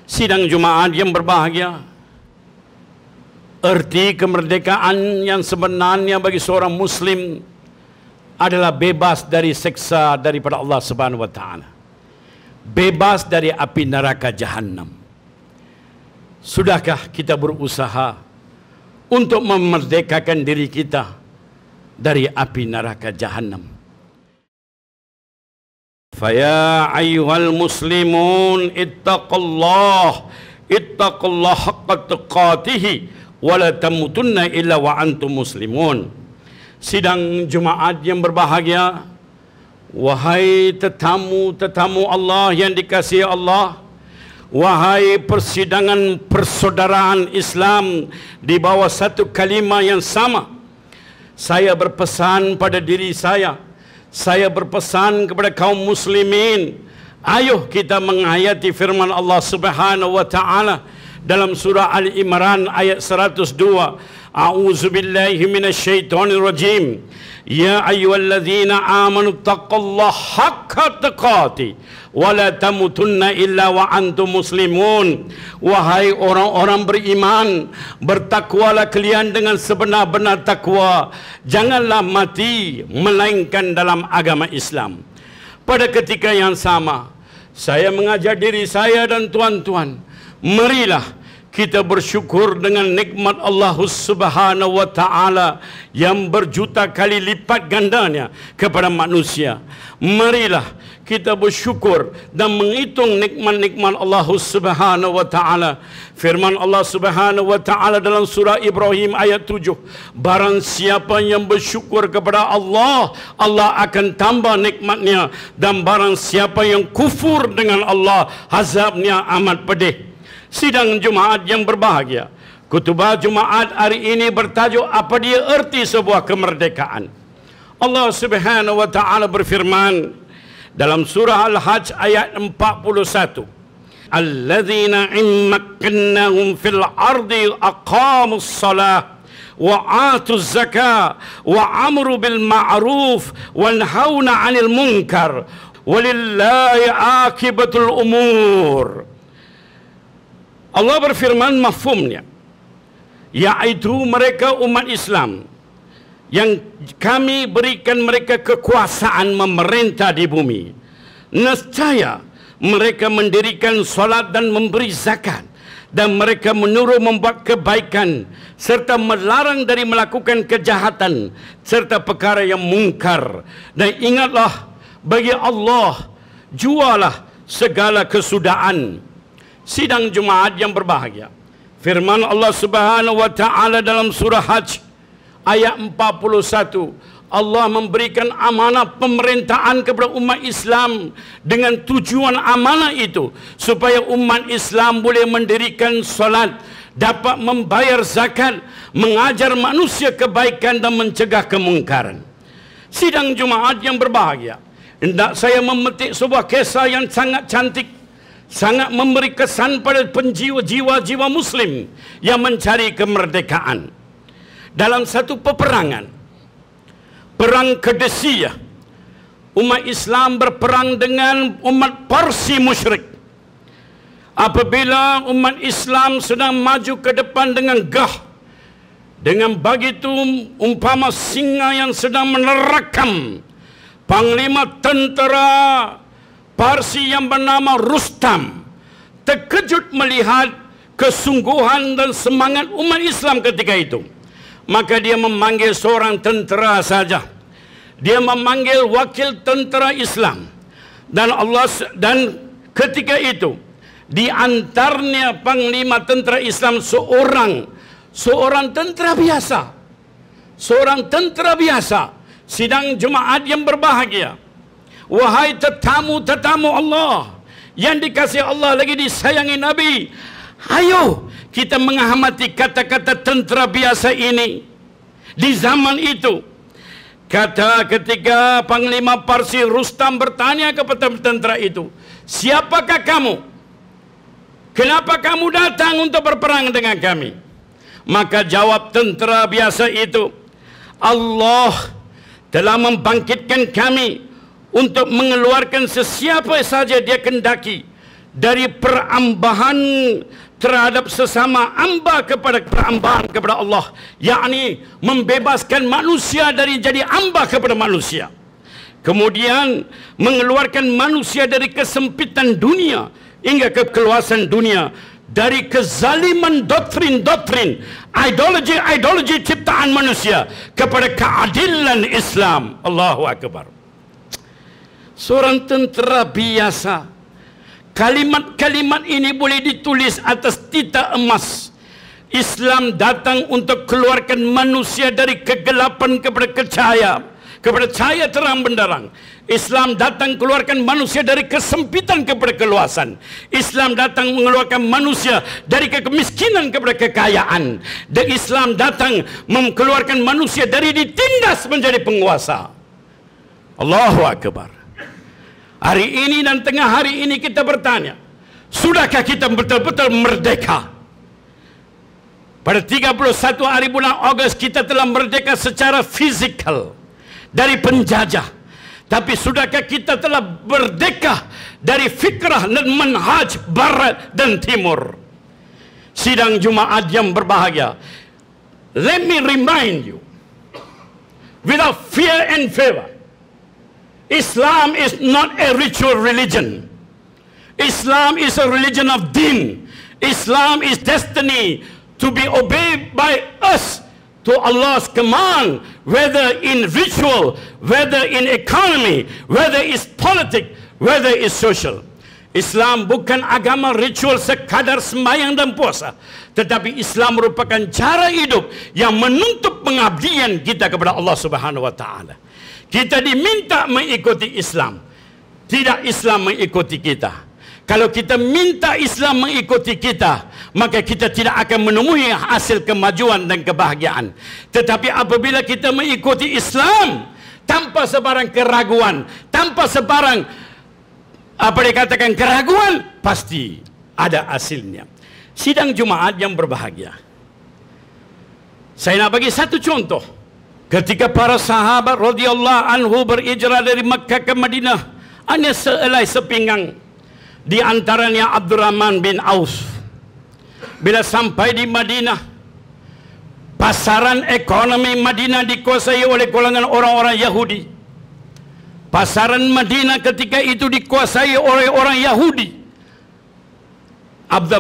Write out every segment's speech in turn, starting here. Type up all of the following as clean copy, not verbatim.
Sidang Jumaat yang berbahagia, erti kemerdekaan yang sebenarnya bagi seorang Muslim adalah bebas dari siksa daripada Allah Subhanahu wa Ta'ala, bebas dari api neraka Jahannam. Sudahkah kita berusaha untuk memerdekakan diri kita dari api neraka Jahannam? Faya ayyuhal muslimun ittaqullah haqqa tuqatih wa la tamutunna illa wa antum muslimun. Sidang Jumaat yang berbahagia, wahai tetamu-tetamu Allah yang dikasihi Allah, wahai persidangan persaudaraan Islam di bawah satu kalimah yang sama, saya berpesan pada diri saya berpesan kepada kaum muslimin, ayo kita menghayati firman Allah Subhanahu wa Ta'ala dalam surah Al-Imran ayat 102. A'udzubillahi minasyaitonir rajim. Ya ayyuhalladzina amanu taqullaha haqqa tuqatih wa la tamutunna illa wa antum muslimun. Wahai orang-orang beriman, bertakwalah kalian dengan sebenar-benar takwa, janganlah mati melainkan dalam agama Islam. Pada ketika yang sama, saya mengajar diri saya dan tuan-tuan, marilah kita bersyukur dengan nikmat Allah Subhanahu wa Ta'ala yang berjuta kali lipat gandanya kepada manusia. Marilah kita bersyukur dan menghitung nikmat-nikmat Allah Subhanahu wa Ta'ala. Firman Allah Subhanahu wa Ta'ala dalam surah Ibrahim ayat 7, barang siapa yang bersyukur kepada Allah, Allah akan tambah nikmatnya, dan barang siapa yang kufur dengan Allah, azabnya amat pedih. Sidang Jumaat yang berbahagia, khutbah Jumaat hari ini bertajuk apa dia erti sebuah kemerdekaan. Allah Subhanahu wa Ta'ala berfirman dalam surah Al-Hajj ayat 41, alladzina immakkannahum fil ardi aqamus salah wa atuz zakah wa amru bil ma'ruf wa nahawna 'anil munkar walillahi akibatul umur. Allah berfirman mafhumnya, yaitu mereka umat Islam yang kami berikan mereka kekuasaan memerintah di bumi. Nescaya mereka mendirikan solat dan memberi zakat, dan mereka menyuruh membuat kebaikan serta melarang dari melakukan kejahatan serta perkara yang mungkar. Dan ingatlah, bagi Allah jualah segala kesudahan. Sidang Jumaat yang berbahagia, firman Allah Subhanahu wa Ta'ala dalam surah Hajj ayat 41, Allah memberikan amanah pemerintahan kepada umat Islam dengan tujuan amanah itu supaya umat Islam boleh mendirikan solat, dapat membayar zakat, mengajar manusia kebaikan dan mencegah kemungkaran. Sidang Jumaat yang berbahagia, hendak saya memetik sebuah kisah yang sangat cantik, sangat memberi kesan pada jiwa-jiwa Muslim yang mencari kemerdekaan. Dalam satu peperangan, perang Qadisiyah, umat Islam berperang dengan umat Parsi musyrik. Apabila umat Islam sedang maju ke depan dengan gah, dengan begitu umpama singa yang sedang menerkam, panglima tentera Parsi yang bernama Rustam terkejut melihat kesungguhan dan semangat umat Islam ketika itu. Maka dia memanggil seorang tentera saja. Dia memanggil wakil tentera Islam. Dan ketika itu di antaranya panglima tentera Islam seorang tentera biasa. Seorang tentera biasa. Sidang Jumaat yang berbahagia, wahai tetamu-tetamu Allah yang dikasihi Allah lagi disayangi Nabi, ayo kita mengamati kata-kata tentera biasa ini. Di zaman itu, kata ketika panglima Parsi Rustam bertanya kepada tentera itu, siapakah kamu? Kenapa kamu datang untuk berperang dengan kami? Maka jawab tentera biasa itu, Allah telah membangkitkan kami untuk mengeluarkan sesiapa saja dia kendaki dari perambahan terhadap sesama hamba kepada perambahan kepada Allah, yakni membebaskan manusia dari jadi hamba kepada manusia. Kemudian mengeluarkan manusia dari kesempitan dunia hingga ke keluasan dunia, dari kezaliman doktrin-doktrin, ideologi ciptaan manusia kepada keadilan Islam. Allahu Akbar. Seorang tentera biasa, kalimat-kalimat ini boleh ditulis atas tinta emas. Islam datang untuk keluarkan manusia dari kegelapan kepada cahaya terang benderang. Islam datang keluarkan manusia dari kesempitan kepada keluasan. Islam datang mengeluarkan manusia dari kemiskinan kepada kekayaan. Dan Islam datang mengeluarkan manusia dari ditindas menjadi penguasa. Allahu Akbar. Hari ini dan tengah hari ini kita bertanya, sudahkah kita betul-betul merdeka? Pada 31 hari bulan Ogos kita telah merdeka secara fizikal dari penjajah. Tapi sudahkah kita telah merdeka dari fikrah dan manhaj barat dan timur? Sidang Jumaat yang berbahagia, let me remind you, without fear and favor, Islam is not a ritual religion. Islam is a religion of deen. Islam is destiny to be obeyed by us to Allah's command, whether in ritual, whether in economy, whether it's politic, whether it's social. Islam bukan agama ritual sekadar sembahyang dan puasa, tetapi Islam merupakan cara hidup yang menuntut pengabdian kita kepada Allah Subhanahu wa taala. Kita diminta mengikuti Islam, tidak Islam mengikuti kita. Kalau kita minta Islam mengikuti kita, maka kita tidak akan menemui hasil kemajuan dan kebahagiaan. Tetapi apabila kita mengikuti Islam tanpa sebarang keraguan, tanpa sebarang dikatakan keraguan, pasti ada hasilnya. Sidang Jumaat yang berbahagia, saya nak bagi satu contoh. Ketika para sahabat radhiyallahu anhu berhijrah dari Makkah ke Madinah, hanya sehelai sepinggang. Di antaranya Abdurrahman bin Auf. Bila sampai di Madinah, pasaran ekonomi Madinah dikuasai oleh golongan orang-orang Yahudi. Pasaran Madinah ketika itu dikuasai oleh orang Yahudi.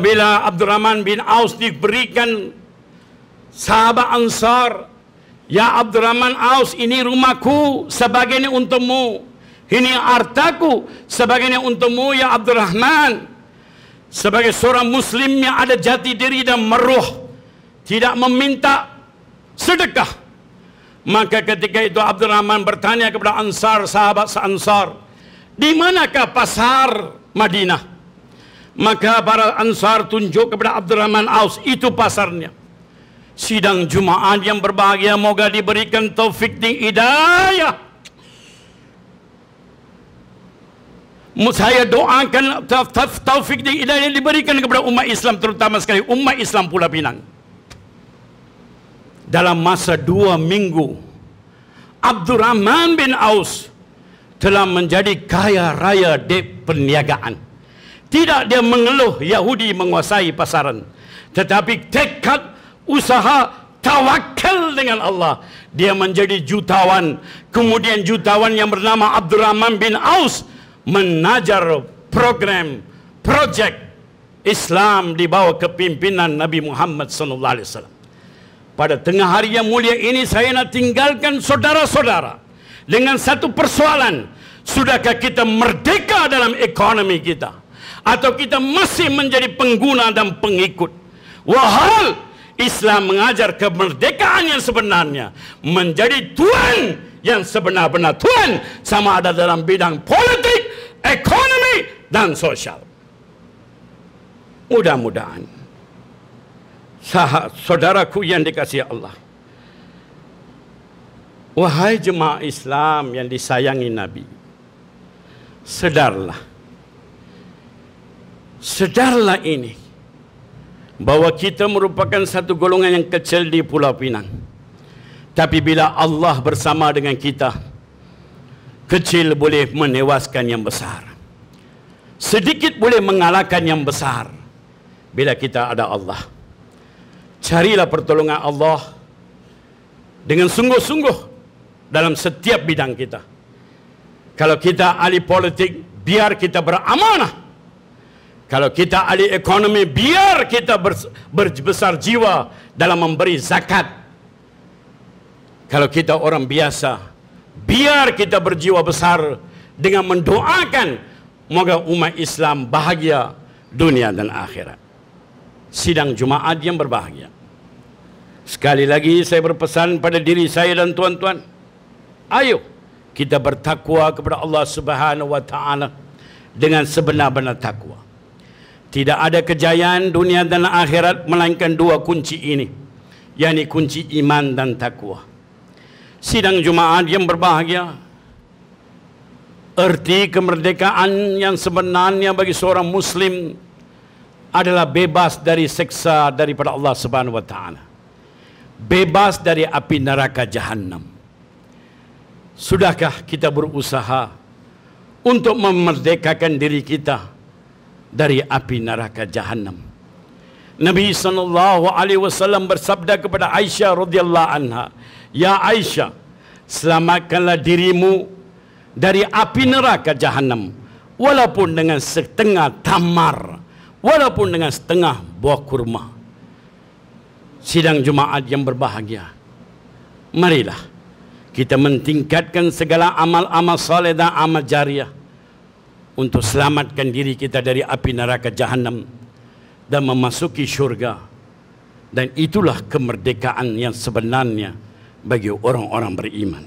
Bila Abdurrahman bin Auf diberikan sahabat Ansar, ya Abdurrahman Auf, ini rumahku, sebagiannya untukmu. Ini hartaku, sebagainya untukmu ya Abdurrahman. Sebagai seorang muslim yang ada jati diri dan meruh, tidak meminta sedekah. Maka ketika itu Abdurrahman bertanya kepada Ansar, sahabat Ansar, di manakah pasar Madinah? Maka para Ansar tunjuk kepada Abdurrahman Aus, itu pasarnya. Sidang Jumaat yang berbahagia, moga diberikan taufik dan hidayah. Saya doakan taufik dan hidayah diberikan kepada umat Islam, terutama sekali umat Islam Pulau Pinang. Dalam masa 2 minggu, Abdurrahman bin Aus telah menjadi kaya raya di perniagaan. Tidak dia mengeluh Yahudi menguasai pasaran, tetapi tekad, usaha, tawakal dengan Allah, dia menjadi jutawan. Kemudian jutawan yang bernama Abdurrahman bin Aus menajar program, projek Islam di bawah kepimpinan Nabi Muhammad SAW. Pada tengah hari yang mulia ini, saya nak tinggalkan saudara-saudara dengan satu persoalan. Sudahkah kita merdeka dalam ekonomi kita? Atau kita masih menjadi pengguna dan pengikut? Wahal Islam mengajar kemerdekaan yang sebenarnya, menjadi tuan yang sebenar-benar tuan, sama ada dalam bidang politik, ekonomi, dan sosial. Mudah-mudahan saudaraku yang dikasihi Allah, wahai jemaah Islam yang disayangi Nabi, sedarlah ini bahwa kita merupakan satu golongan yang kecil di Pulau Pinang. Tapi bila Allah bersama dengan kita, kecil boleh menewaskan yang besar. sedikit boleh mengalahkan yang besar bila kita ada Allah. Carilah pertolongan Allah dengan sungguh-sungguh dalam setiap bidang kita. Kalau kita ahli politik, biar kita beramanah. Kalau kita ahli ekonomi, biar kita berbesar jiwa dalam memberi zakat. Kalau kita orang biasa, biar kita berjiwa besar dengan mendoakan moga umat Islam bahagia dunia dan akhirat. Sidang Jumaat yang berbahagia. Sekali lagi saya berpesan pada diri saya dan tuan-tuan, ayo kita bertakwa kepada Allah Subhanahu wa taala dengan sebenar-benar takwa. Tidak ada kejayaan dunia dan akhirat melainkan dua kunci ini, yakni kunci iman dan takwa. Sidang Jumaat yang berbahagia, erti kemerdekaan yang sebenarnya bagi seorang muslim adalah bebas dari seksa daripada Allah Subhanahu wa taala. Bebas dari api neraka Jahannam. Sudahkah kita berusaha untuk memerdekakan diri kita dari api neraka Jahannam? Nabi SAW bersabda kepada Aisyah radhiyallahu anha, "Ya Aisyah, selamatkanlah dirimu dari api neraka Jahannam, walaupun dengan setengah tamar, walaupun dengan setengah buah kurma." Sidang Jumaat yang berbahagia, marilah kita mentingkatkan segala amal-amal saleh dan amal jariah untuk selamatkan diri kita dari api neraka Jahannam dan memasuki syurga. Dan itulah kemerdekaan yang sebenarnya bagi orang-orang beriman.